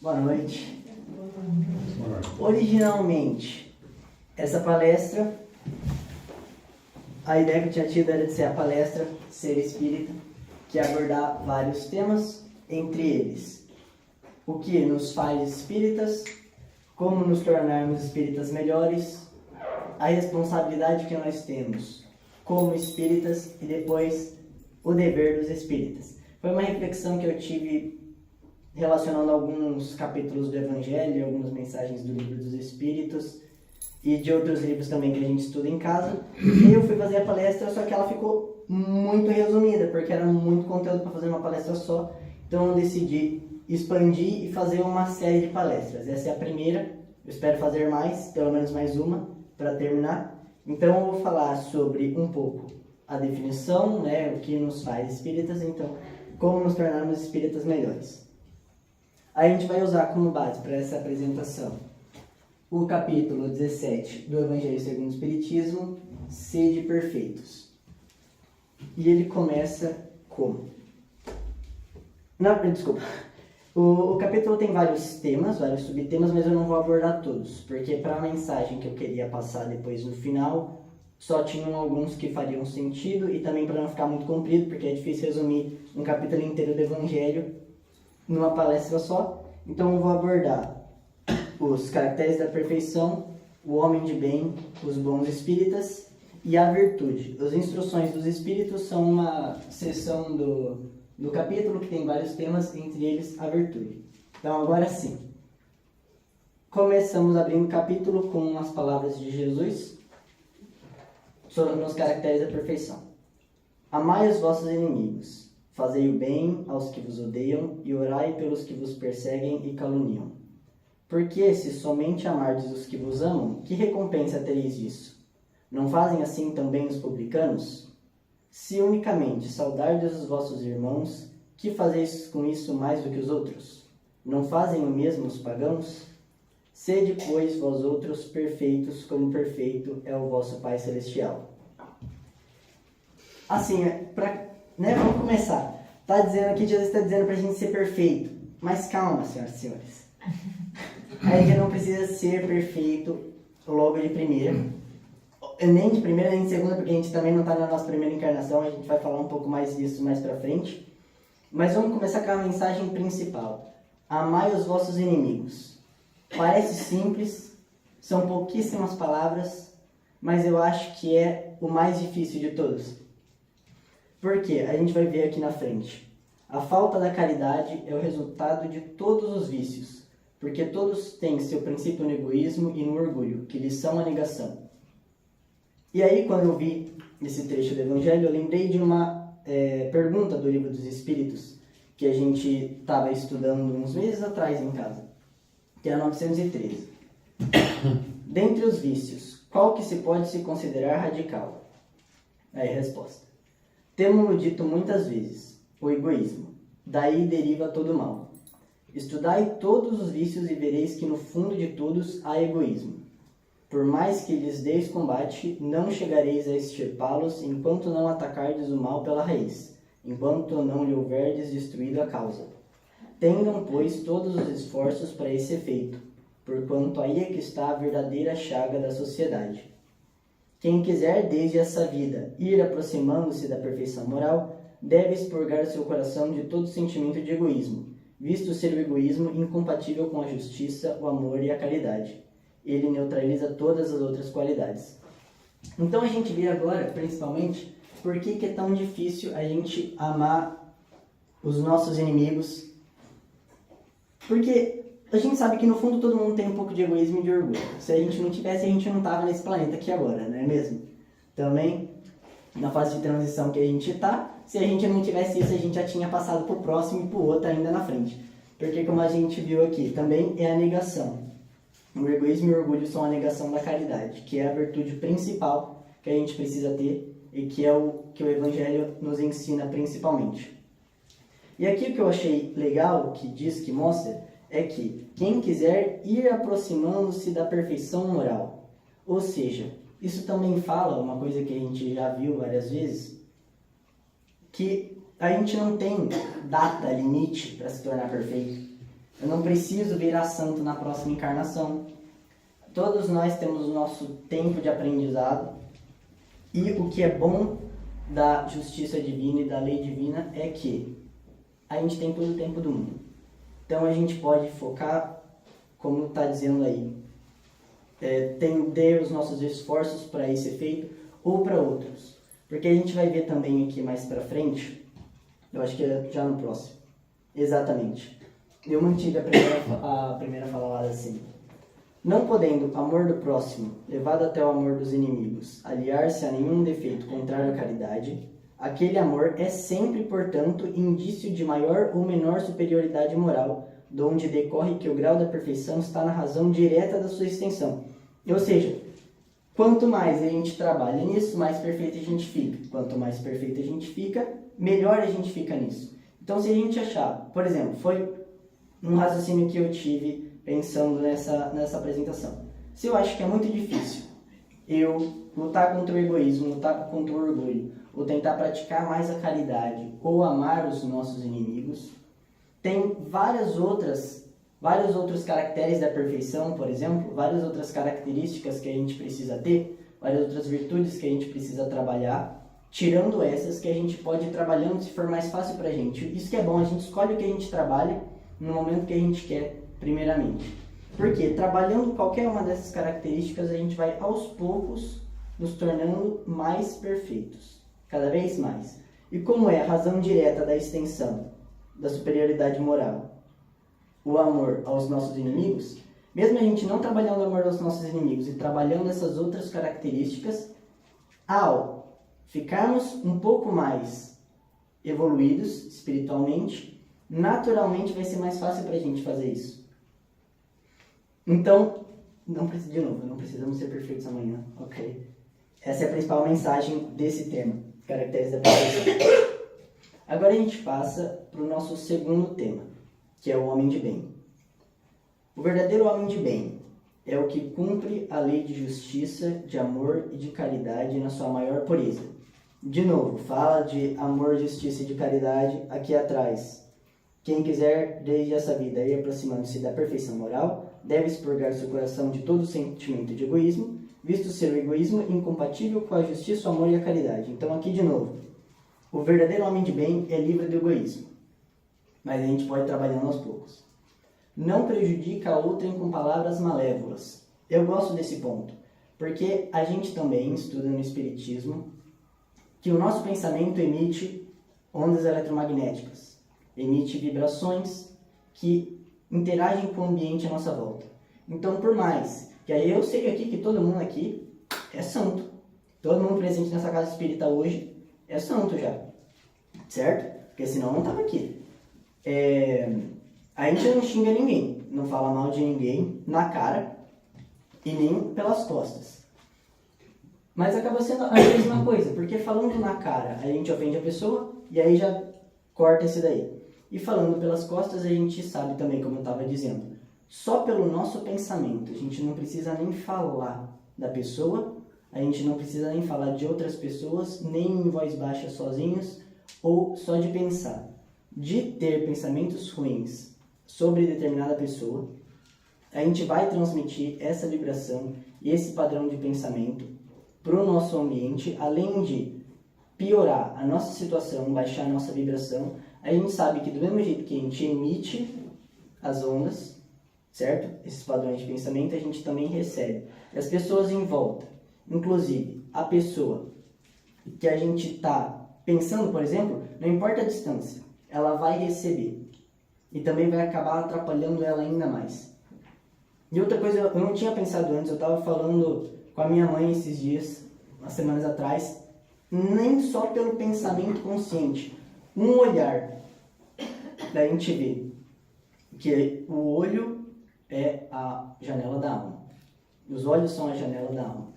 Boa noite. Originalmente, essa palestra, a ideia que eu tinha tido era de ser a palestra Ser Espírita, que ia abordar vários temas, entre eles o que nos faz espíritas, como nos tornarmos espíritas melhores, a responsabilidade que nós temos como espíritas e depois o dever dos espíritas. Foi uma reflexão que eu tive relacionando alguns capítulos do Evangelho, algumas mensagens do Livro dos Espíritos e de outros livros também que a gente estuda em casa. E eu fui fazer a palestra, só que ela ficou muito resumida, porque era muito conteúdo para fazer uma palestra só. Então eu decidi expandir e fazer uma série de palestras. Essa é a primeira, eu espero fazer mais, pelo menos mais uma, para terminar. Então eu vou falar sobre um pouco a definição, o que nos faz espíritas, então como nos tornarmos espíritas melhores. A gente vai usar como base para essa apresentação o capítulo 17 do Evangelho segundo o Espiritismo, Sede Perfeitos. E ele começa como? O capítulo tem vários temas, vários subtemas, mas eu não vou abordar todos, porque para a mensagem que eu queria passar depois no final, só tinham alguns que fariam sentido, e também para não ficar muito comprido, porque é difícil resumir um capítulo inteiro do Evangelho numa palestra só. Então eu vou abordar os caracteres da perfeição, o homem de bem, os bons espíritas e a virtude. As instruções dos espíritos são uma seção do capítulo que tem vários temas, entre eles a virtude. Então agora sim, começamos abrindo o capítulo com as palavras de Jesus sobre os caracteres da perfeição. Amai os vossos inimigos, fazei o bem aos que vos odeiam e orai pelos que vos perseguem e caluniam. Porque, se somente amardes os que vos amam, que recompensa tereis disso? Não fazem assim também os publicanos? Se unicamente saudardes os vossos irmãos, que fazeis com isso mais do que os outros? Não fazem o mesmo os pagãos? Sede, pois, vós outros perfeitos, como perfeito é o vosso Pai Celestial. Assim, vamos começar. Está dizendo aqui, Jesus está dizendo para a gente ser perfeito. Mas calma, senhoras e senhores. A gente não precisa ser perfeito logo de primeira. Nem de primeira, nem de segunda, porque a gente também não está na nossa primeira encarnação. A gente vai falar um pouco mais disso mais para frente. Mas vamos começar com a mensagem principal. Amai os vossos inimigos. Parece simples, são pouquíssimas palavras, mas eu acho que é o mais difícil de todos. Por quê? A gente vai ver aqui na frente. A falta da caridade é o resultado de todos os vícios, porque todos têm seu princípio no egoísmo e no orgulho, que lhes são a negação. E aí, quando eu vi esse trecho do Evangelho, eu lembrei de uma pergunta do Livro dos Espíritos, que a gente estava estudando uns meses atrás em casa, que é a 913. Dentre os vícios, qual que se pode se considerar radical? Aí a resposta. Temo-lo dito muitas vezes, o egoísmo. Daí deriva todo o mal. Estudai todos os vícios e vereis que no fundo de todos há egoísmo. Por mais que lhes deis combate, não chegareis a extirpá-los enquanto não atacardes o mal pela raiz, enquanto não lhe houverdes destruído a causa. Tendam, pois, todos os esforços para esse efeito, porquanto aí é que está a verdadeira chaga da sociedade. Quem quiser, desde essa vida, ir aproximando-se da perfeição moral, deve expurgar seu coração de todo sentimento de egoísmo, visto ser o egoísmo incompatível com a justiça, o amor e a caridade. Ele neutraliza todas as outras qualidades. Então a gente vê agora, principalmente, por que é tão difícil a gente amar os nossos inimigos. Porque a gente sabe que no fundo todo mundo tem um pouco de egoísmo e de orgulho. Se a gente não tivesse, a gente não estava nesse planeta aqui agora, não é mesmo? Também, na fase de transição que a gente está, se a gente não tivesse isso, a gente já tinha passado para o próximo e para o outro ainda na frente. Porque como a gente viu aqui, também é a negação. O egoísmo e o orgulho são a negação da caridade, que é a virtude principal que a gente precisa ter e que é o que o Evangelho nos ensina principalmente. E aqui o que eu achei legal, que diz, que mostra, é que quem quiser ir aproximando-se da perfeição moral. Ou seja, isso também fala, uma coisa que a gente já viu várias vezes, que a gente não tem data limite para se tornar perfeito. Eu não preciso virar santo na próxima encarnação. Todos nós temos o nosso tempo de aprendizado. E o que é bom da justiça divina e da lei divina é que a gente tem todo o tempo do mundo. Então a gente pode focar, como está dizendo aí, tender os nossos esforços para esse efeito ou para outros. Porque a gente vai ver também aqui mais para frente, eu acho que é já no próximo. Exatamente. Eu mantive a primeira falada assim. Não podendo amor do próximo, levado até o amor dos inimigos, aliar-se a nenhum defeito contrário à caridade, aquele amor é sempre, portanto, indício de maior ou menor superioridade moral, de onde decorre que o grau da perfeição está na razão direta da sua extensão. Ou seja, quanto mais a gente trabalha nisso, mais perfeito a gente fica. Quanto mais perfeito a gente fica, melhor a gente fica nisso. Então, se a gente achar, por exemplo, foi um raciocínio que eu tive pensando nessa apresentação. Se eu acho que é muito difícil eu lutar contra o egoísmo, lutar contra o orgulho, ou tentar praticar mais a caridade, ou amar os nossos inimigos, tem vários outros caracteres da perfeição, por exemplo, várias outras características que a gente precisa ter, várias outras virtudes que a gente precisa trabalhar, tirando essas que a gente pode ir trabalhando se for mais fácil pra gente. Isso que é bom, a gente escolhe o que a gente trabalha no momento que a gente quer, primeiramente. Porque trabalhando qualquer uma dessas características, a gente vai aos poucos nos tornando mais perfeitos, cada vez mais. E como é a razão direta da extensão da superioridade moral, o amor aos nossos inimigos, mesmo a gente não trabalhando o amor aos nossos inimigos e trabalhando essas outras características, ao ficarmos um pouco mais evoluídos espiritualmente, naturalmente vai ser mais fácil para a gente fazer isso. Então, não precisamos ser perfeitos amanhã, ok? Essa é a principal mensagem desse tema, caracteres da perfeição. Agora a gente passa para o nosso segundo tema, que é o homem de bem. O verdadeiro homem de bem é o que cumpre a lei de justiça, de amor e de caridade na sua maior pureza. De novo, fala de amor, justiça e de caridade aqui atrás. Quem quiser, desde essa vida, ir aproximando-se da perfeição moral, deve expurgar seu coração de todo sentimento de egoísmo, visto ser o egoísmo incompatível com a justiça, o amor e a caridade. Então aqui de novo, o verdadeiro homem de bem é livre do egoísmo, mas a gente pode ir trabalhando aos poucos. Não prejudica a outrem com palavras malévolas. Eu gosto desse ponto, porque a gente também estuda no Espiritismo que o nosso pensamento emite ondas eletromagnéticas, emite vibrações que interagem com o ambiente à nossa volta. Então, por mais que aí eu sei aqui que todo mundo aqui é santo, todo mundo presente nessa casa espírita hoje é santo já, certo? Porque senão não estava aqui. A gente não xinga ninguém, não fala mal de ninguém na cara e nem pelas costas. Mas acaba sendo a mesma coisa, porque falando na cara a gente ofende a pessoa e aí já corta esse daí. E falando pelas costas a gente sabe também, como eu estava dizendo, só pelo nosso pensamento, a gente não precisa nem falar da pessoa, a gente não precisa nem falar de outras pessoas, nem em voz baixa sozinhos, ou só de pensar. De ter pensamentos ruins sobre determinada pessoa, a gente vai transmitir essa vibração e esse padrão de pensamento para o nosso ambiente, além de piorar a nossa situação, baixar a nossa vibração. A gente sabe que do mesmo jeito que a gente emite as ondas, certo? Esses padrões de pensamento, a gente também recebe. E as pessoas em volta, inclusive a pessoa que a gente está pensando, por exemplo, não importa a distância, ela vai receber. E também vai acabar atrapalhando ela ainda mais. E outra coisa, eu não tinha pensado antes, eu estava falando com a minha mãe esses dias, umas semanas atrás, nem só pelo pensamento consciente, um olhar da gente vê que o olho é a janela da alma. Os olhos são a janela da alma.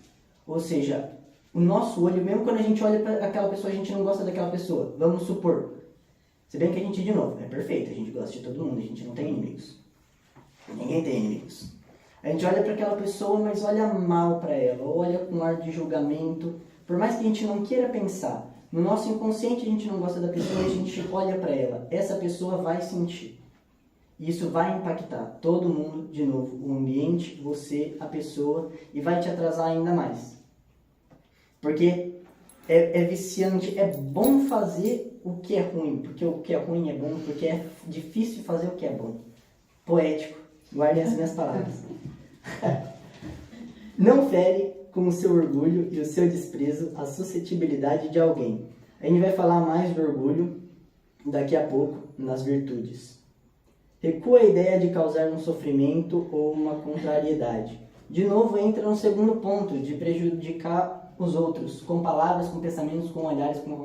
Ou seja, o nosso olho, mesmo quando a gente olha para aquela pessoa, a gente não gosta daquela pessoa. Vamos supor. Se bem que a gente, de novo, é perfeito, a gente gosta de todo mundo, a gente não tem inimigos. Ninguém tem inimigos. A gente olha para aquela pessoa, mas olha mal para ela, olha com ar de julgamento. Por mais que a gente não queira pensar, no nosso inconsciente a gente não gosta da pessoa e a gente olha para ela. Essa pessoa vai sentir. E isso vai impactar todo mundo, de novo, o ambiente, você, a pessoa, e vai te atrasar ainda mais. Porque é viciante, é bom fazer o que é ruim, porque o que é ruim é bom, porque é difícil fazer o que é bom. Poético, guardem as minhas palavras. Não fere com o seu orgulho e o seu desprezo a suscetibilidade de alguém. A gente vai falar mais do orgulho daqui a pouco nas virtudes. Recua a ideia de causar um sofrimento ou uma contrariedade. De novo entra no segundo ponto, de prejudicar os outros, com palavras, com pensamentos, com olhares, com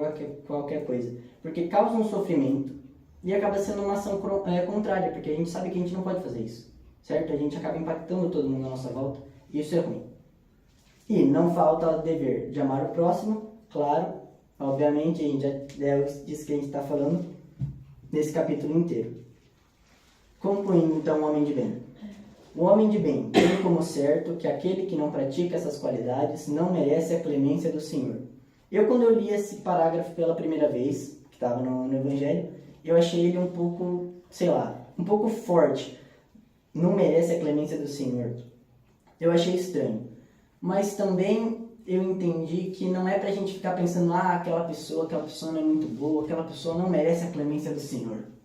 qualquer coisa. Porque causa um sofrimento e acaba sendo uma ação contrária, porque a gente sabe que a gente não pode fazer isso, certo? A gente acaba impactando todo mundo à nossa volta e isso é ruim. E não falta o dever de amar o próximo, claro, obviamente, a gente já disse que a gente está falando nesse capítulo inteiro. Concluindo então o homem de bem. O homem de bem tem como certo que aquele que não pratica essas qualidades não merece a clemência do Senhor. Quando eu li esse parágrafo pela primeira vez, que estava no Evangelho, eu achei ele um pouco, um pouco forte. Não merece a clemência do Senhor. Eu achei estranho. Mas também eu entendi que não é pra gente ficar pensando, aquela pessoa não é muito boa, aquela pessoa não merece a clemência do Senhor.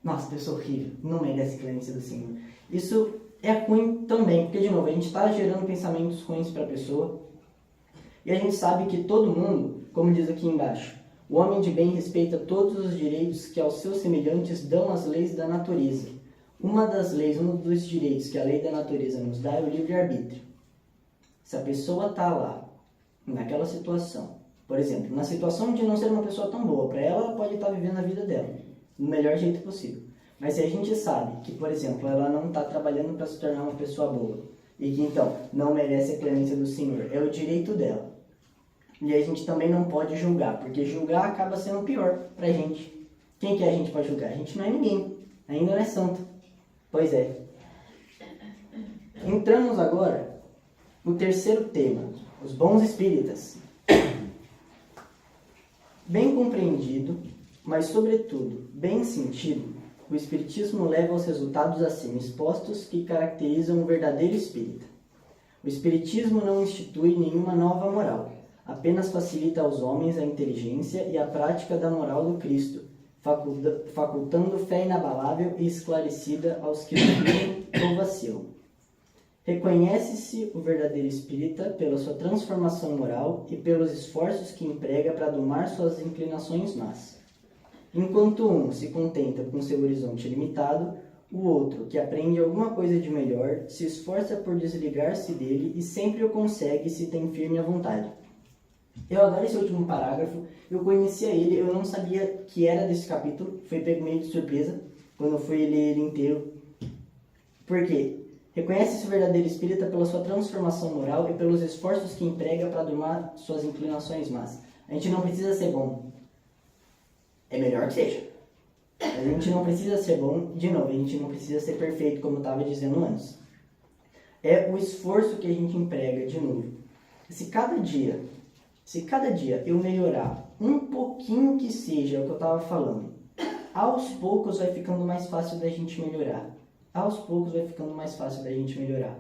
Nossa, pessoa horrível, não merece a clemência do Senhor. Isso é ruim também, porque, de novo, a gente está gerando pensamentos ruins para a pessoa. E a gente sabe que todo mundo, como diz aqui embaixo, o homem de bem respeita todos os direitos que aos seus semelhantes dão as leis da natureza. Uma das leis, um dos direitos que a lei da natureza nos dá é o livre-arbítrio. Se a pessoa está lá, naquela situação, por exemplo, na situação de não ser uma pessoa tão boa, para ela pode estar vivendo a vida dela do melhor jeito possível. Mas se a gente sabe que, por exemplo, ela não está trabalhando para se tornar uma pessoa boa e que então não merece a clemência do Senhor, é o direito dela. E a gente também não pode julgar, porque julgar acaba sendo pior para a gente. Quem que a gente pode julgar? A gente não é ninguém, ainda não é santo. Pois é. Entramos agora no terceiro tema, os bons espíritas. Bem compreendido, mas sobretudo bem sentido, o espiritismo leva aos resultados acima expostos que caracterizam o verdadeiro espírita. O espiritismo não institui nenhuma nova moral, apenas facilita aos homens a inteligência e a prática da moral do Cristo, facultando fé inabalável e esclarecida aos que duvidam ou vacilam. Reconhece-se o verdadeiro espírita pela sua transformação moral e pelos esforços que emprega para domar suas inclinações más. Enquanto um se contenta com seu horizonte limitado, o outro, que aprende alguma coisa de melhor, se esforça por desligar-se dele e sempre o consegue se tem firme a vontade. Eu adoro esse último parágrafo, eu conhecia ele, eu não sabia que era desse capítulo, foi pego meio de surpresa quando eu fui ler ele inteiro. Por quê? Reconhece-se o verdadeiro espírita pela sua transformação moral e pelos esforços que emprega para domar suas inclinações más. A gente não precisa ser bom. É melhor que seja. Mas a gente não precisa ser bom, de novo, a gente não precisa ser perfeito, como eu estava dizendo antes. É o esforço que a gente emprega, de novo. Se cada dia eu melhorar um pouquinho que seja, é o que eu estava falando, aos poucos vai ficando mais fácil da gente melhorar. Aos poucos vai ficando mais fácil da gente melhorar.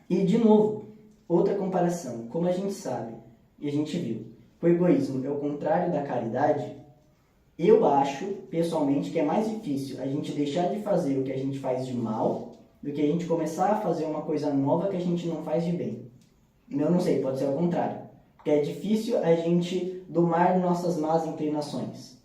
E, de novo, outra comparação. Como a gente sabe, e a gente viu, o egoísmo é o contrário da caridade. Eu acho, pessoalmente, que é mais difícil a gente deixar de fazer o que a gente faz de mal do que a gente começar a fazer uma coisa nova que a gente não faz de bem. Eu não sei, pode ser ao contrário. Porque é difícil a gente domar nossas más inclinações.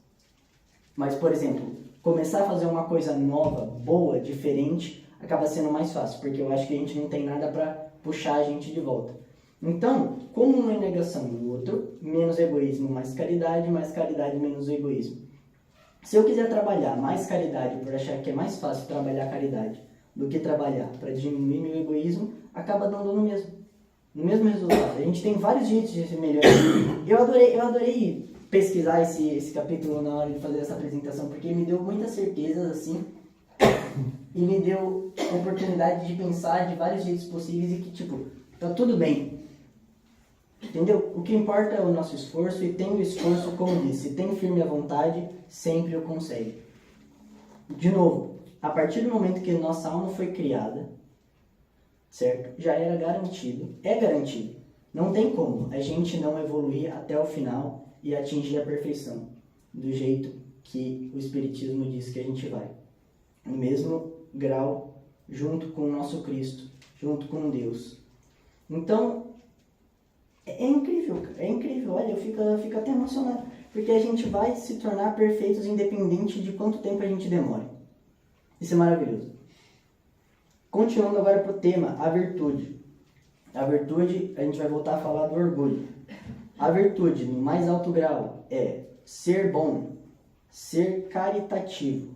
Mas, por exemplo, começar a fazer uma coisa nova, boa, diferente, acaba sendo mais fácil, porque eu acho que a gente não tem nada para puxar a gente de volta. Então, como uma é negação do outro, menos egoísmo, mais caridade, menos egoísmo. Se eu quiser trabalhar mais caridade por achar que é mais fácil trabalhar caridade do que trabalhar para diminuir meu egoísmo, acaba dando no mesmo resultado. A gente tem vários jeitos de se melhorar. Eu adorei pesquisar esse capítulo na hora de fazer essa apresentação, porque me deu muitas certezas assim e me deu a oportunidade de pensar de vários jeitos possíveis e que, tá tudo bem. Entendeu? O que importa é o nosso esforço e tem o esforço, como disse, tem firme a vontade, sempre o consegue. De novo, a partir do momento que nossa alma foi criada, certo? Já era garantido, é garantido. Não tem como a gente não evoluir até o final e atingir a perfeição, do jeito que o Espiritismo diz que a gente vai. No mesmo grau, junto com o nosso Cristo, junto com Deus. Então, é incrível, olha, eu fico até emocionado, porque a gente vai se tornar perfeitos independente de quanto tempo a gente demore. Isso é maravilhoso. Continuando agora para o tema, a virtude. A virtude, a gente vai voltar a falar do orgulho. A virtude, no mais alto grau, é ser bom, ser caritativo,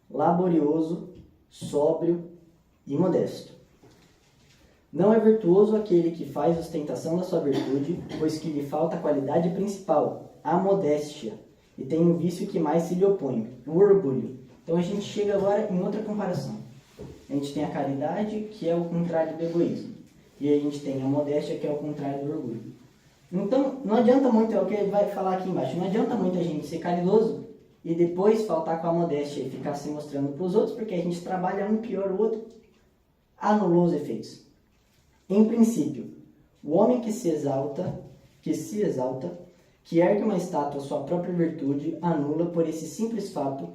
laborioso, sóbrio e modesto. Não é virtuoso aquele que faz ostentação da sua virtude, pois que lhe falta a qualidade principal, a modéstia, e tem um vício que mais se lhe opõe, o orgulho. Então a gente chega agora em outra comparação. A gente tem a caridade, que é o contrário do egoísmo. E a gente tem a modéstia, que é o contrário do orgulho. Então, não adianta muito, é o que ele vai falar aqui embaixo, não adianta muito a gente ser caridoso e depois faltar com a modéstia e ficar se mostrando para os outros, porque a gente trabalha um pior o outro, anulou os efeitos. Em princípio, o homem que se exalta, que ergue uma estátua à sua própria virtude, anula por esse simples fato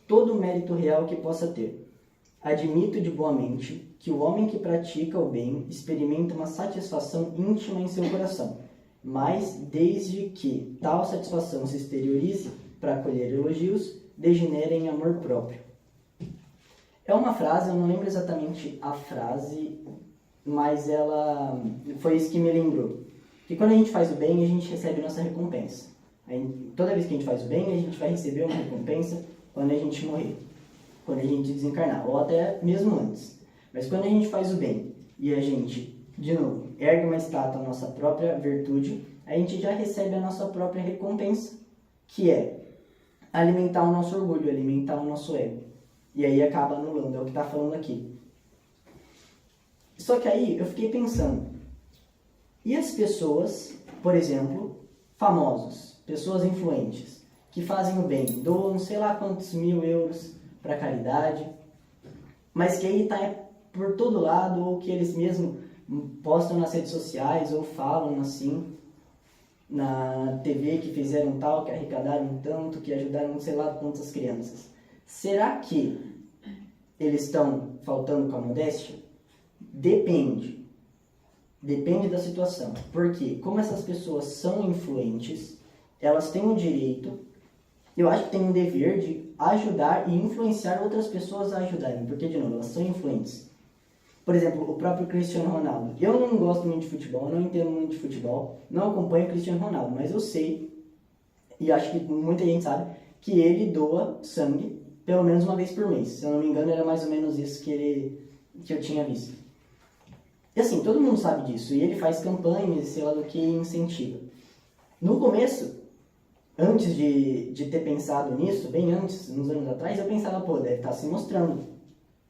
todo o mérito real que possa ter. Admito de boa mente que o homem que pratica o bem experimenta uma satisfação íntima em seu coração, mas desde que tal satisfação se exteriorize para colher elogios, degenera em amor próprio. É uma frase, eu não lembro exatamente a frase, mas ela foi isso que me lembrou. Que quando a gente faz o bem, a gente recebe nossa recompensa. Toda vez que a gente faz o bem, a gente vai receber uma recompensa quando a gente morrer, quando a gente desencarnar, ou até mesmo antes. Mas quando a gente faz o bem e a gente, de novo, ergue uma estátua à nossa própria virtude, a gente já recebe a nossa própria recompensa, que é alimentar o nosso orgulho, alimentar o nosso ego. E aí acaba anulando, é o que está falando aqui. Só que aí eu fiquei pensando, e as pessoas, por exemplo, famosos, pessoas influentes, que fazem o bem, doam sei lá quantos mil euros para caridade, mas que aí está por todo lado, ou que eles mesmos postam nas redes sociais, ou falam assim, na TV que fizeram tal, que arrecadaram tanto, que ajudaram sei lá quantas crianças. Será que eles estão faltando com a modéstia? Depende. Depende da situação. Porque como essas pessoas são influentes, elas têm o direito, eu acho que têm um dever de ajudar e influenciar outras pessoas a ajudarem. Porque, de novo, elas são influentes. Por exemplo, o próprio Cristiano Ronaldo. Eu não gosto muito de futebol, não entendo muito de futebol, não acompanho o Cristiano Ronaldo, mas eu sei, e acho que muita gente sabe, que ele doa sangue pelo menos uma vez por mês. Se eu não me engano, era mais ou menos isso que eu tinha visto. E assim, todo mundo sabe disso, e ele faz campanhas, sei lá do que, incentiva. No começo, antes de ter pensado nisso, bem antes, uns anos atrás, eu pensava, pô, deve estar se mostrando.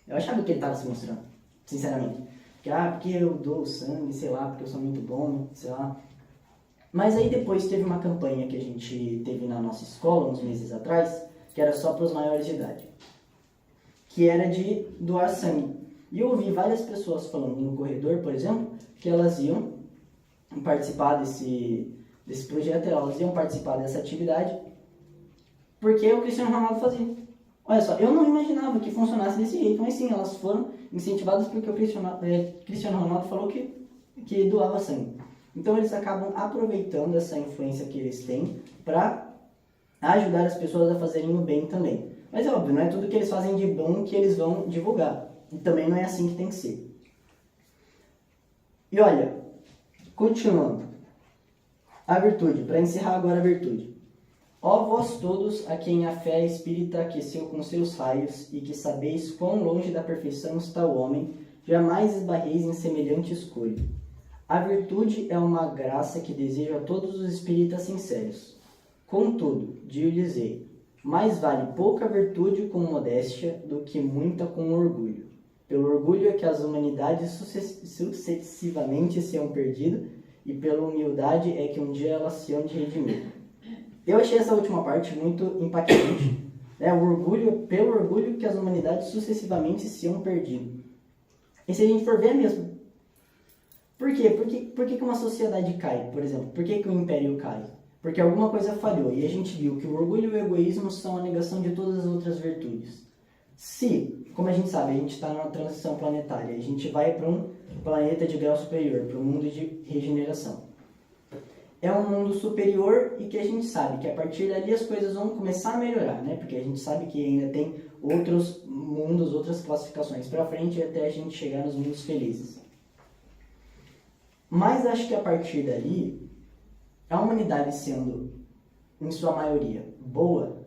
Eu achava que ele estava se mostrando, sinceramente. Porque eu dou sangue, sei lá, porque eu sou muito bom, sei lá. Mas aí depois teve uma campanha que a gente teve na nossa escola, uns meses atrás, que era só para os maiores de idade, que era de doar sangue. E eu ouvi várias pessoas falando no corredor, por exemplo, que elas iam participar desse projeto, elas iam participar dessa atividade, porque o Cristiano Ronaldo fazia. Olha só, eu não imaginava que funcionasse desse jeito, mas sim, elas foram incentivadas porque o Cristiano Ronaldo falou que doava sangue. Então eles acabam aproveitando essa influência que eles têm para ajudar as pessoas a fazerem o bem também. Mas é óbvio, não é tudo que eles fazem de bom que eles vão divulgar. E também não é assim que tem que ser. E olha, continuando. A virtude, para encerrar agora a virtude. Ó vós todos a quem a fé espírita aqueceu com seus raios e que sabeis quão longe da perfeição está o homem, jamais esbarreis em semelhante escolha. A virtude é uma graça que desejo a todos os espíritas sinceros. Contudo, digo-lhes-ei, mais vale pouca virtude com modéstia do que muita com orgulho. Pelo orgulho é que as humanidades sucessivamente se hão perdido, e pela humildade é que um dia elas se hão de redimir. Eu achei essa última parte muito impactante, É o orgulho, pelo orgulho que as humanidades sucessivamente se hão perdido. E se a gente for ver mesmo, por quê? Por que uma sociedade cai, por exemplo? Por que o império cai? Porque alguma coisa falhou e a gente viu que o orgulho e o egoísmo são a negação de todas as outras virtudes. Se, como a gente sabe, a gente está numa transição planetária, a gente vai para um planeta de grau superior, para um mundo de regeneração. É um mundo superior e que a gente sabe que a partir dali as coisas vão começar a melhorar, né? Porque a gente sabe que ainda tem outros mundos, outras classificações para frente até a gente chegar nos mundos felizes. Mas acho que a partir dali, a humanidade sendo, em sua maioria, boa,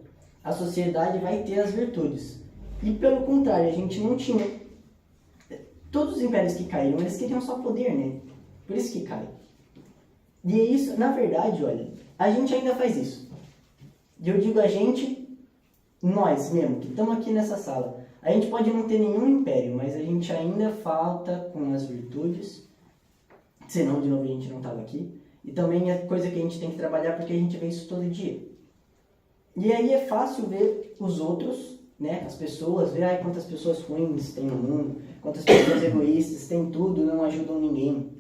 a sociedade vai ter as virtudes. E pelo contrário, a gente não tinha... Todos os impérios que caíram, eles queriam só poder, né? Por isso que cai. E é isso, na verdade, olha, a gente ainda faz isso. E eu digo a gente, nós mesmo, que estamos aqui nessa sala. A gente pode não ter nenhum império, mas a gente ainda falta com as virtudes, senão de novo a gente não estava aqui. E também é coisa que a gente tem que trabalhar porque a gente vê isso todo dia. E aí é fácil ver os outros, né, as pessoas, ver quantas pessoas ruins tem no mundo, quantas pessoas egoístas, tem tudo, não ajudam ninguém.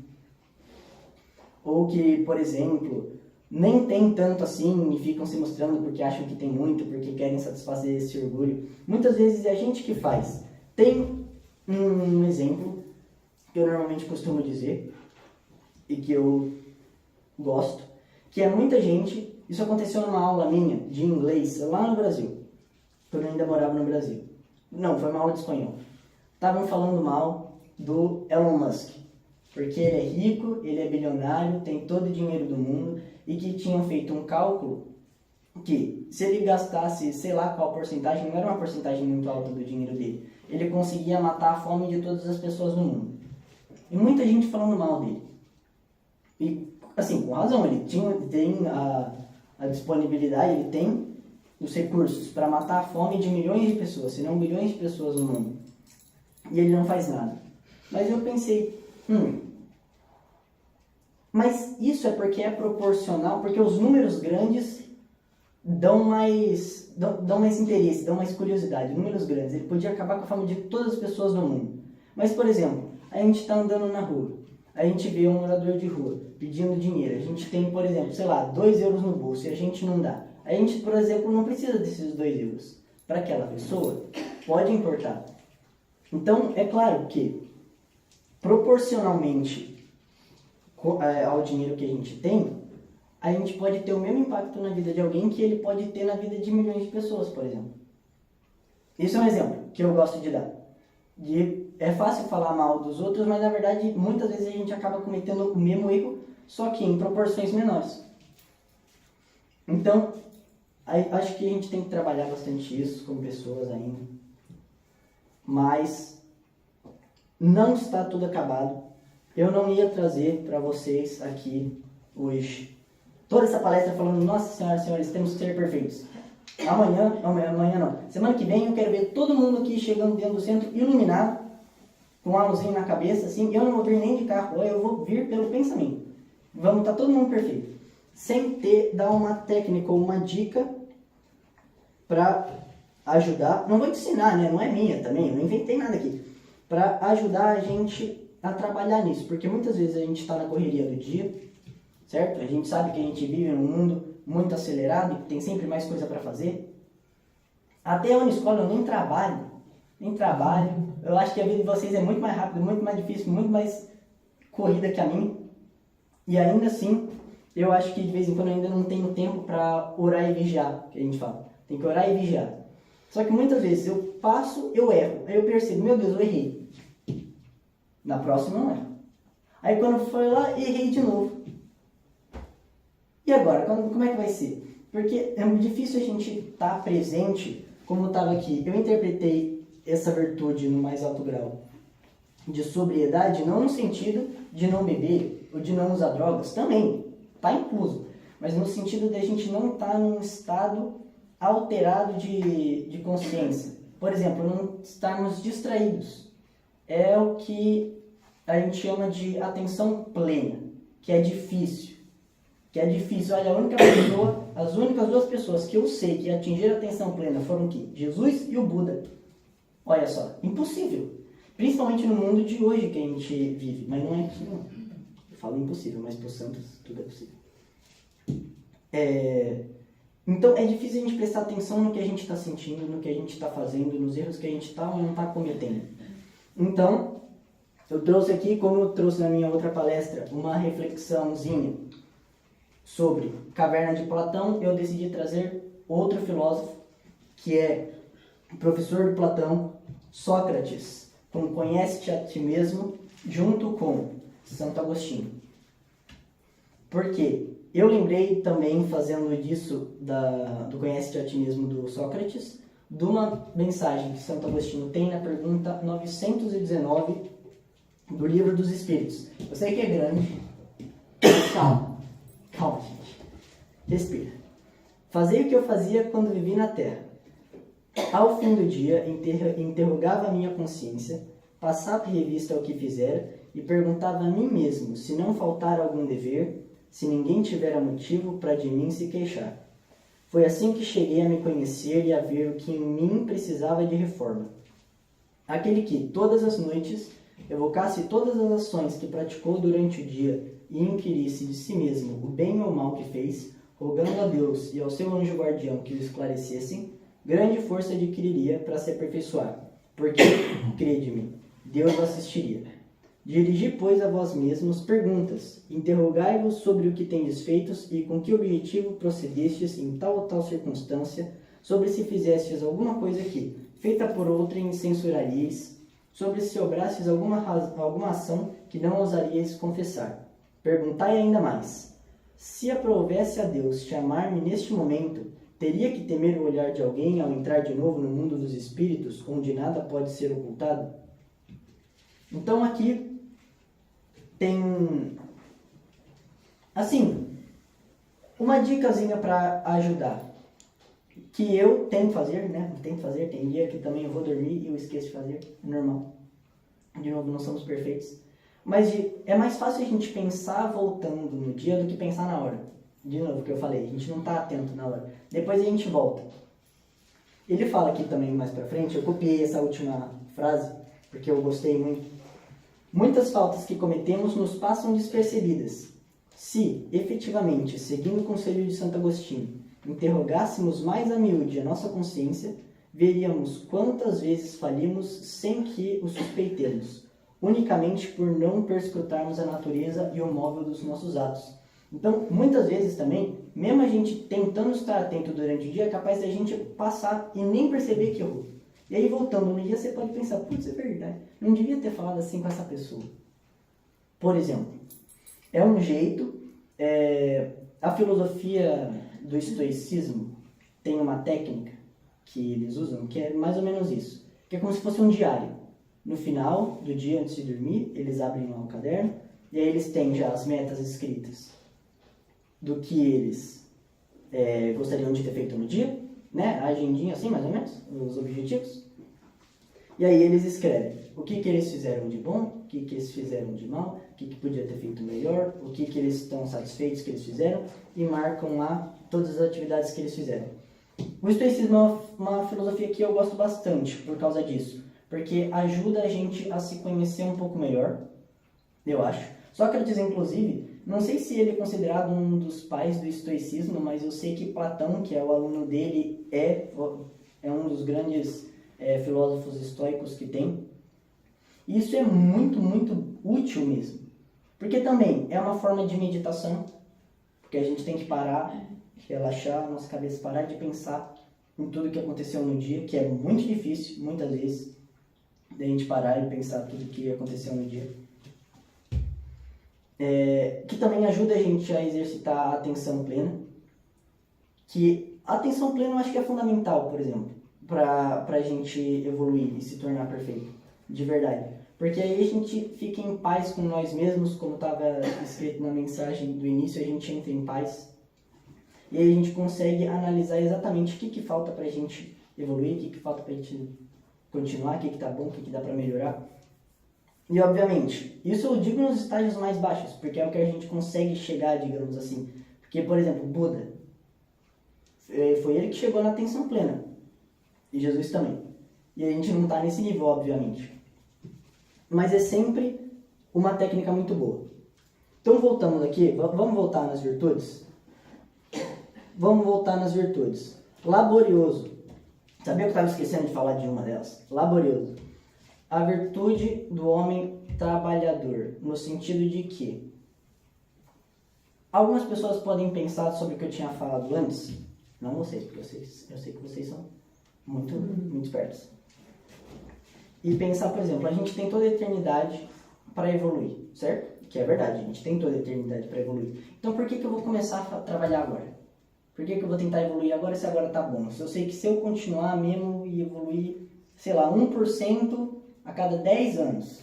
Ou que, por exemplo, nem tem tanto assim e ficam se mostrando porque acham que tem muito, porque querem satisfazer esse orgulho. Muitas vezes é a gente que faz. Tem um exemplo que eu normalmente costumo dizer e que eu gosto, que é muita gente... Isso aconteceu numa aula minha de inglês lá no Brasil, quando eu ainda morava no Brasil. Não, foi uma aula de espanhol. Estavam falando mal do Elon Musk, porque ele é rico, ele é bilionário, tem todo o dinheiro do mundo, e que tinham feito um cálculo que, se ele gastasse, sei lá qual porcentagem, não era uma porcentagem muito alta do dinheiro dele, ele conseguia matar a fome de todas as pessoas do mundo. E muita gente falando mal dele. E, assim, com razão, ele tem a disponibilidade, ele tem os recursos para matar a fome de milhões de pessoas, se não bilhões de pessoas no mundo. E ele não faz nada. Mas eu pensei, mas isso é porque é proporcional, porque os números grandes dão mais interesse, dão mais curiosidade. Números grandes, ele podia acabar com a fome de todas as pessoas no mundo. Mas, por exemplo, a gente está andando na rua, a gente vê um morador de rua pedindo dinheiro, a gente tem, por exemplo, sei lá, 2 euros no bolso e a gente não dá. A gente, por exemplo, não precisa desses 2 euros. Para aquela pessoa, pode importar. Então, é claro que, proporcionalmente ao dinheiro que a gente pode ter o mesmo impacto na vida de alguém que ele pode ter na vida de milhões de pessoas, por exemplo. Isso é um exemplo que eu gosto de dar. É fácil falar mal dos outros, mas na verdade, muitas vezes a gente acaba cometendo o mesmo erro, só que em proporções menores. Então, acho que a gente tem que trabalhar bastante isso como pessoas ainda. Mas não está tudo acabado. Eu não ia trazer para vocês aqui hoje toda essa palestra falando, nossa senhora, senhores, temos que ser perfeitos. Amanhã não. Semana que vem eu quero ver todo mundo aqui chegando dentro do centro iluminado, com a luzinha na cabeça, assim. Eu não vou vir nem de carro, eu vou vir pelo pensamento. Vamos estar todo mundo perfeito. Sem dar uma técnica ou uma dica para ajudar. Não vou ensinar, né? Não é minha também, eu não inventei nada aqui. Para ajudar a gente a trabalhar nisso, porque muitas vezes a gente está na correria do dia, certo? A gente sabe que a gente vive num mundo muito acelerado e que tem sempre mais coisa para fazer. Até eu na escola eu nem trabalho. Eu acho que a vida de vocês é muito mais rápida, muito mais difícil, muito mais corrida que a minha. E ainda assim, eu acho que de vez em quando eu ainda não tenho tempo para orar e vigiar, que a gente fala. Tem que orar e vigiar. Só que muitas vezes eu passo, eu erro. Aí eu percebo, meu Deus, eu errei. Na próxima não erro. Aí quando eu for lá, errei de novo. E agora, como é que vai ser? Porque é muito difícil a gente estar presente como eu estava aqui. Eu interpretei essa virtude no mais alto grau de sobriedade, não no sentido de não beber ou de não usar drogas, também, está incluso. Mas no sentido de a gente não estar num estado alterado de consciência. Por exemplo, não estarmos distraídos. É o que a gente chama de atenção plena, que é difícil. Olha, a única pessoa as únicas duas pessoas que eu sei que atingiram a atenção plena foram que Jesus e o Buda. Olha só, impossível. Principalmente no mundo de hoje que a gente vive. Mas não é impossível. Eu falo impossível, mas para os santos tudo é possível. Então é difícil a gente prestar atenção no que a gente está sentindo, no que a gente está fazendo, nos erros que a gente está ou não está cometendo. Então, eu trouxe aqui, como eu trouxe na minha outra palestra, uma reflexãozinha sobre Caverna de Platão. Eu decidi trazer outro filósofo, que é o professor de Platão, Sócrates, com Conhece-te a ti mesmo, junto com Santo Agostinho. Por quê? Eu lembrei também, fazendo disso, do Conhece-te a ti mesmo do Sócrates, de uma mensagem que Santo Agostinho tem na pergunta 919 do Livro dos Espíritos. Eu sei que é grande. Calma, gente. Respira. Fazei o que eu fazia quando vivi na Terra. Ao fim do dia, interrogava a minha consciência, passava revista ao que fizera e perguntava a mim mesmo se não faltara algum dever, se ninguém tivera motivo para de mim se queixar. Foi assim que cheguei a me conhecer e a ver o que em mim precisava de reforma. Aquele que, todas as noites, evocasse todas as ações que praticou durante o dia e inquirisse de si mesmo o bem ou o mal que fez, rogando a Deus e ao seu anjo guardião que o esclarecessem, grande força adquiriria para se aperfeiçoar, porque, crede-me, Deus o assistiria. Dirigi, pois, a vós mesmos perguntas, interrogai-vos sobre o que tendes feitos e com que objetivo procedestes em tal ou tal circunstância, sobre se fizestes alguma coisa que, feita por outrem, censuraríeis, sobre se obrastes alguma ação que não ousaríeis confessar. Perguntai ainda mais, se aprovesse a Deus chamar-me neste momento, teria que temer o olhar de alguém ao entrar de novo no mundo dos espíritos, onde nada pode ser ocultado? Então aqui tem, assim, uma dicasinha para ajudar, que eu tento fazer, né? Tento fazer, tem dia que também eu vou dormir e eu esqueço de fazer, é normal. De novo, não somos perfeitos. Mas é mais fácil a gente pensar voltando no dia do que pensar na hora. De novo, o que eu falei, a gente não está atento na hora. Depois a gente volta. Ele fala aqui também mais pra frente, eu copiei essa última frase, porque eu gostei muito. Muitas faltas que cometemos nos passam despercebidas. Se, efetivamente, seguindo o conselho de Santo Agostinho, interrogássemos mais a miúde a nossa consciência, veríamos quantas vezes falimos sem que o suspeitemos, unicamente por não perscrutarmos a natureza e o móvel dos nossos atos. Então, muitas vezes também, mesmo a gente tentando estar atento durante o dia, é capaz de a gente passar e nem perceber que errou. E aí, voltando no dia, você pode pensar, putz, é verdade, não devia ter falado assim com essa pessoa. Por exemplo, é um jeito, a filosofia do estoicismo tem uma técnica que eles usam, que é mais ou menos isso, que é como se fosse um diário. No final do dia, antes de dormir, eles abrem lá o caderno, e aí eles têm já as metas escritas do que eles gostariam de ter feito no dia, né? A agendinha assim, mais ou menos, os objetivos. E aí eles escrevem o que eles fizeram de bom, o que eles fizeram de mal, o que podia ter feito melhor, o que eles estão satisfeitos que eles fizeram, e marcam lá todas as atividades que eles fizeram. O estoicismo é uma filosofia que eu gosto bastante por causa disso, porque ajuda a gente a se conhecer um pouco melhor, eu acho. Sócrates, inclusive, não sei se ele é considerado um dos pais do estoicismo, mas eu sei que Platão, que é o aluno dele, é um dos grandes filósofos estoicos que tem. E isso é muito, muito útil mesmo. Porque também é uma forma de meditação, porque a gente tem que parar, relaxar a nossa cabeça, parar de pensar em tudo que aconteceu no dia, que é muito difícil, muitas vezes, de a gente parar e pensar tudo que aconteceu no dia. Que também ajuda a gente a exercitar a atenção plena, que a atenção plena eu acho que é fundamental, por exemplo, para a gente evoluir e se tornar perfeito, de verdade. Porque aí a gente fica em paz com nós mesmos, como estava escrito na mensagem do início, a gente entra em paz. E aí a gente consegue analisar exatamente o que falta para a gente evoluir, o que falta para a gente continuar, o que está bom, o que dá para melhorar. E, obviamente, isso eu digo nos estágios mais baixos, porque é o que a gente consegue chegar, digamos assim. Porque, por exemplo, Buda. Foi ele que chegou na atenção plena. E Jesus também. E a gente não está nesse nível, obviamente. Mas é sempre uma técnica muito boa. Então, voltamos aqui. Vamos voltar nas virtudes? Vamos voltar nas virtudes. Laborioso. Sabia que eu estava esquecendo de falar de uma delas? Laborioso. A virtude do homem trabalhador. No sentido de que algumas pessoas podem pensar sobre o que eu tinha falado antes. Não vocês, porque eu sei que vocês são muito espertos. E pensar, por exemplo, a gente tem toda a eternidade para evoluir, certo? Que é verdade, a gente tem toda a eternidade para evoluir. Então por que eu vou começar a trabalhar agora? Por que eu vou tentar evoluir agora se agora tá bom? Se eu sei que se eu continuar mesmo e evoluir, sei lá, 1% a cada 10 anos,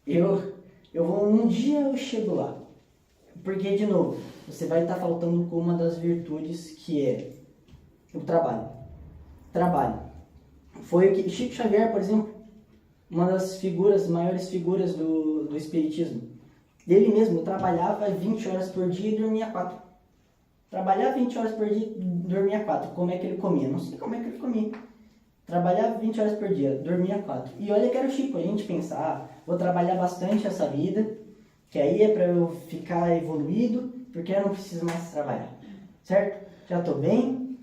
eu vou, um dia eu chego lá. Porque, de novo, você vai estar faltando com uma das virtudes que é o trabalho. Trabalho. Foi o que Chico Xavier, por exemplo, uma das maiores figuras do Espiritismo. Ele mesmo trabalhava 20 horas por dia e dormia 4. Trabalhava 20 horas por dia e dormia 4. Como é que ele comia? Não sei como é que ele comia. Trabalhava 20 horas por dia, dormia 4. E olha que era o Chico, a gente pensa, vou trabalhar bastante essa vida, que aí é para eu ficar evoluído, porque eu não preciso mais trabalhar. Certo? Já estou bem,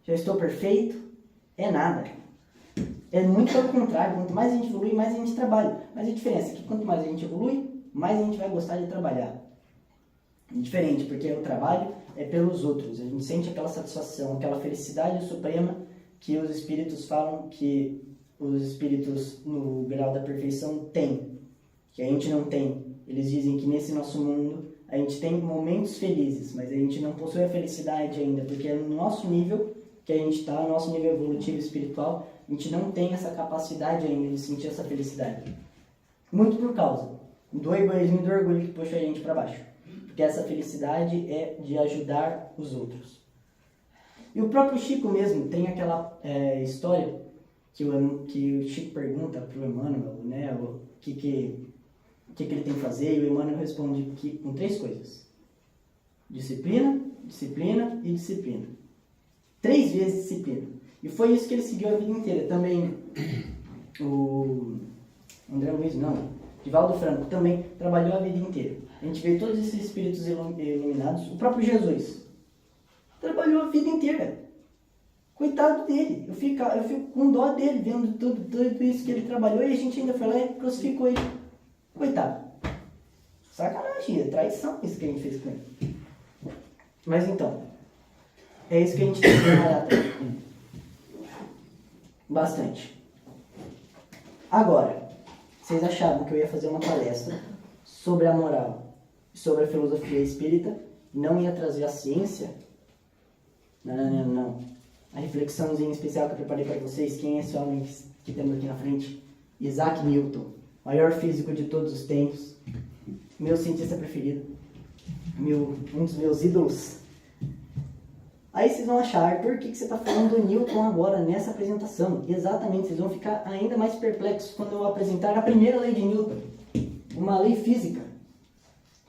já estou perfeito. É nada. É muito ao contrário, quanto mais a gente evolui, mais a gente trabalha. Mas a diferença é que quanto mais a gente evolui, mais a gente vai gostar de trabalhar. É diferente, porque o trabalho é pelos outros. A gente sente aquela satisfação, aquela felicidade suprema que os espíritos falam que os espíritos no grau da perfeição têm, que a gente não tem. Eles dizem que nesse nosso mundo a gente tem momentos felizes, mas a gente não possui a felicidade ainda, porque é no nosso nível que a gente está, no nosso nível evolutivo espiritual, a gente não tem essa capacidade ainda de sentir essa felicidade. Muito por causa do egoísmo e do orgulho que puxa a gente para baixo. Porque essa felicidade é de ajudar os outros. E o próprio Chico mesmo tem aquela história que o Chico pergunta para o Emmanuel, né, o que ele tem que fazer, e o Emmanuel responde com 3 coisas. Disciplina, disciplina e disciplina. 3 vezes disciplina. E foi isso que ele seguiu a vida inteira. Também o André Luiz, Divaldo Franco também trabalhou a vida inteira. A gente vê todos esses espíritos iluminados. O próprio Jesus trabalhou a vida inteira. Coitado dele. Eu fico com dó dele, vendo tudo isso que ele trabalhou, e a gente ainda foi lá e crucificou ele. Coitado. Sacanagem, é traição isso que a gente fez com ele. Mas então, é isso que a gente tem que trabalhar também. Bastante. Agora, vocês achavam que eu ia fazer uma palestra sobre a moral, sobre a filosofia espírita, não ia trazer a ciência? Não. A reflexãozinha especial que eu preparei para vocês, quem é esse homem que temos aqui na frente? Isaac Newton, maior físico de todos os tempos, meu cientista preferido, um dos meus ídolos. Aí vocês vão achar, por que você está falando do Newton agora nessa apresentação? Exatamente, vocês vão ficar ainda mais perplexos quando eu apresentar a primeira lei de Newton, uma lei física,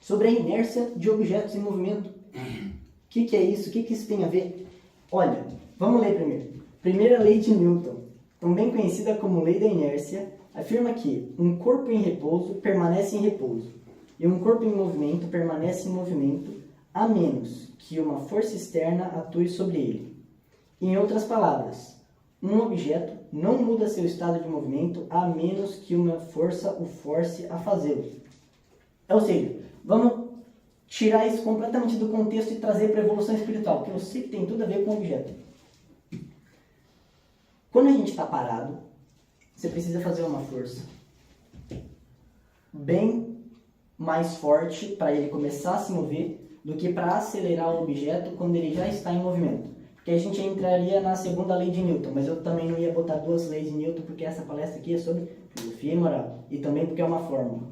sobre a inércia de objetos em movimento. O que é isso? O que isso tem a ver? Olha, vamos ler primeiro. Primeira lei de Newton, também conhecida como lei da inércia, afirma que um corpo em repouso permanece em repouso e um corpo em movimento permanece em movimento, a menos que uma força externa atue sobre ele. Em outras palavras, um objeto não muda seu estado de movimento a menos que uma força o force a fazê-lo. Ou seja, vamos tirar isso completamente do contexto e trazer para a evolução espiritual, porque eu sei que tem tudo a ver com o objeto. Quando a gente está parado, você precisa fazer uma força bem mais forte para ele começar a se mover do que para acelerar o objeto quando ele já está em movimento. Porque a gente entraria na segunda lei de Newton, mas eu também não ia botar 2 leis de Newton, porque essa palestra aqui é sobre filosofia e moral, e também porque é uma fórmula.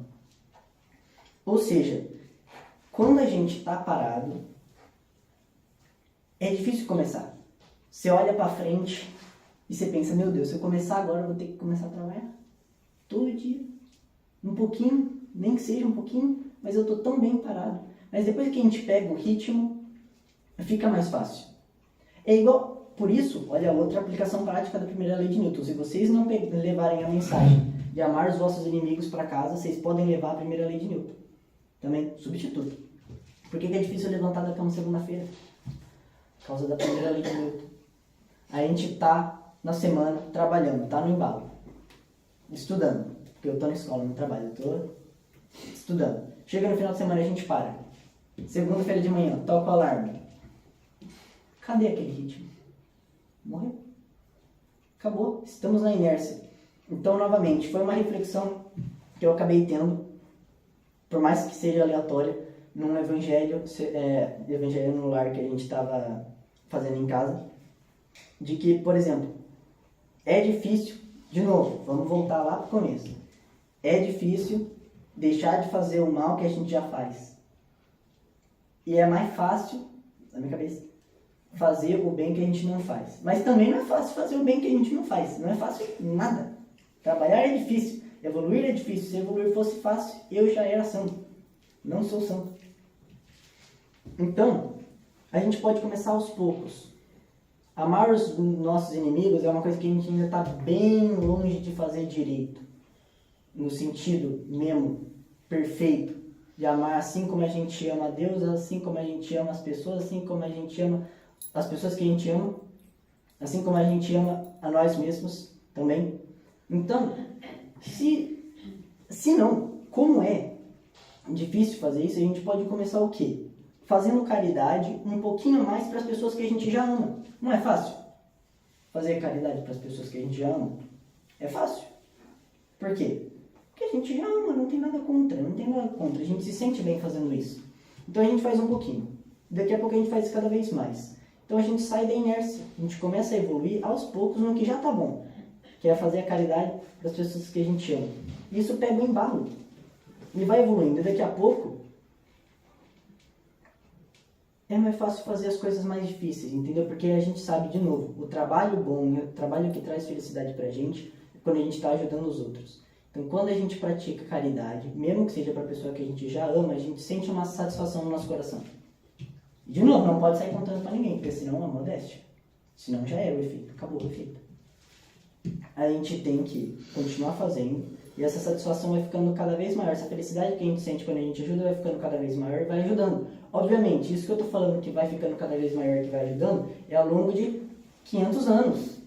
Ou seja, quando a gente está parado, é difícil começar. Você olha para frente e você pensa, meu Deus, se eu começar agora, eu vou ter que começar a trabalhar todo dia, um pouquinho, nem que seja um pouquinho, mas eu estou tão bem parado. Mas depois que a gente pega o ritmo, fica mais fácil. É igual, por isso, olha a outra aplicação prática da primeira lei de Newton. Se vocês não levarem a mensagem de amar os vossos inimigos para casa, vocês podem levar a primeira lei de Newton. Também, substituto. Por que é difícil levantar da cama segunda-feira? Por causa da primeira lei de Newton. A gente tá na semana trabalhando, tá no embalo, estudando. Porque eu tô na escola, não trabalho, eu tô estudando. Chega no final de semana, a gente para. Segunda-feira de manhã, toca o alarme. Cadê aquele ritmo? Morreu. Acabou. Estamos na inércia. Então, novamente, foi uma reflexão que eu acabei tendo, por mais que seja aleatória, num evangelho no lar que a gente estava fazendo em casa, de que, por exemplo, é difícil, de novo, vamos voltar lá para o começo, é difícil deixar de fazer o mal que a gente já faz. E é mais fácil, na minha cabeça, fazer o bem que a gente não faz. Mas também não é fácil fazer o bem que a gente não faz. Não é fácil nada. Trabalhar é difícil. Evoluir é difícil. Se evoluir fosse fácil, eu já era santo. Não sou santo. Então, a gente pode começar aos poucos. Amar os nossos inimigos é uma coisa que a gente ainda está bem longe de fazer direito. No sentido mesmo perfeito. De amar assim como a gente ama a Deus, assim como a gente ama as pessoas, assim como a gente ama as pessoas que a gente ama, assim como a gente ama a nós mesmos também. Então, se não, como é difícil fazer isso, a gente pode começar o quê? Fazendo caridade um pouquinho mais para as pessoas que a gente já ama. Não é fácil? Fazer caridade para as pessoas que a gente já ama é fácil. Por quê? Porque a gente já ama, não tem nada contra, A gente se sente bem fazendo isso. Então a gente faz um pouquinho. Daqui a pouco a gente faz cada vez mais. Então a gente sai da inércia. A gente começa a evoluir aos poucos no que já tá bom. Que é fazer a caridade das pessoas que a gente ama. Isso pega um embalo. E vai evoluindo. E daqui a pouco é mais fácil fazer as coisas mais difíceis, entendeu? Porque a gente sabe, de novo, o trabalho bom, o trabalho que traz felicidade pra gente é quando a gente está ajudando os outros. Então, quando a gente pratica caridade, mesmo que seja para a pessoa que a gente já ama, a gente sente uma satisfação no nosso coração. De novo, não pode sair contando para ninguém, porque senão é modéstia. Senão já era o efeito, acabou o efeito. A gente tem que continuar fazendo e essa satisfação vai ficando cada vez maior. Essa felicidade que a gente sente quando a gente ajuda vai ficando cada vez maior e vai ajudando. Obviamente, isso que eu estou falando que vai ficando cada vez maior e que vai ajudando é ao longo de 500 anos.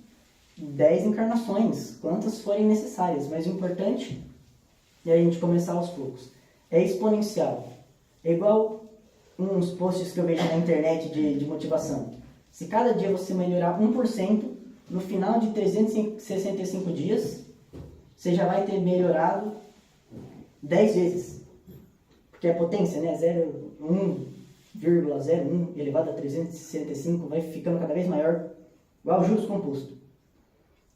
10 encarnações, quantas forem necessárias, mas o importante é a gente começar aos poucos. É exponencial. É igual uns posts que eu vejo na internet de motivação. Se cada dia você melhorar 1%, no final de 365 dias, você já vai ter melhorado 10 vezes. Porque a potência, né, 1,01 elevado a 365 vai ficando cada vez maior, igual juros composto.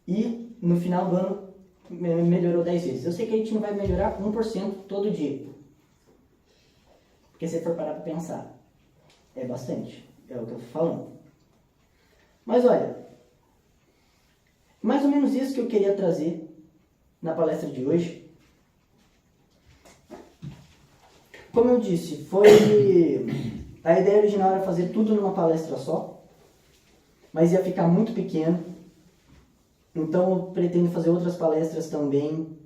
E no final do ano melhorou 10 vezes. Eu sei que a gente não vai melhorar 1% todo dia. Porque se for parar para pensar, é bastante. É o que eu estou falando. Mas olha, mais ou menos isso que eu queria trazer na palestra de hoje. Como eu disse, a ideia original era fazer tudo numa palestra só, mas ia ficar muito pequeno. Então eu pretendo fazer outras palestras também,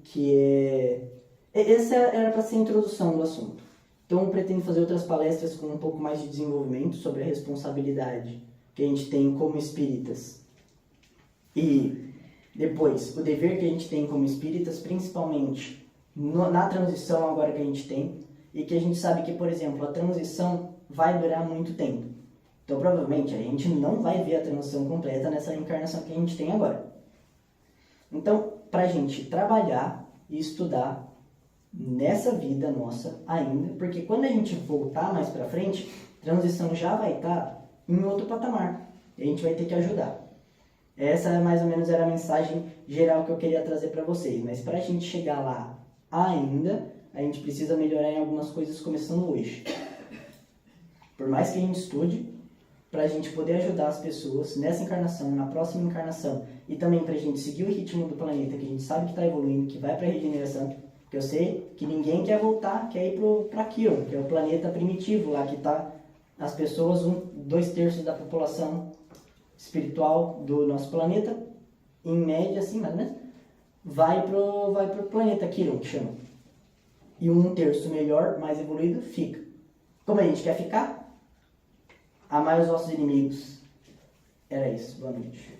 essa era para ser a introdução do assunto. Então eu pretendo fazer outras palestras com um pouco mais de desenvolvimento sobre a responsabilidade que a gente tem como espíritas. E depois, o dever que a gente tem como espíritas, principalmente na transição agora que a gente tem, e que a gente sabe que, por exemplo, a transição vai durar muito tempo. Então provavelmente a gente não vai ver a transição completa nessa encarnação que a gente tem agora. Então, para a gente trabalhar e estudar nessa vida nossa ainda, porque quando a gente voltar mais para frente, a transição já vai estar em outro patamar. E a gente vai ter que ajudar. Essa mais ou menos era a mensagem geral que eu queria trazer para vocês. Mas para a gente chegar lá ainda, a gente precisa melhorar em algumas coisas começando hoje. Por mais que a gente estude, para a gente poder ajudar as pessoas nessa encarnação, na próxima encarnação, e também para a gente seguir o ritmo do planeta, que a gente sabe que está evoluindo, que vai para a regeneração, porque eu sei que ninguém quer voltar, quer ir para aquilo, que é o planeta primitivo, lá que está as pessoas, 2/3 da população espiritual do nosso planeta, em média, assim, mais ou menos, vai pro planeta Kiron, que chama. E um terço melhor, mais evoluído, fica. Como a gente quer ficar, amar os nossos inimigos. Era isso. Boa noite.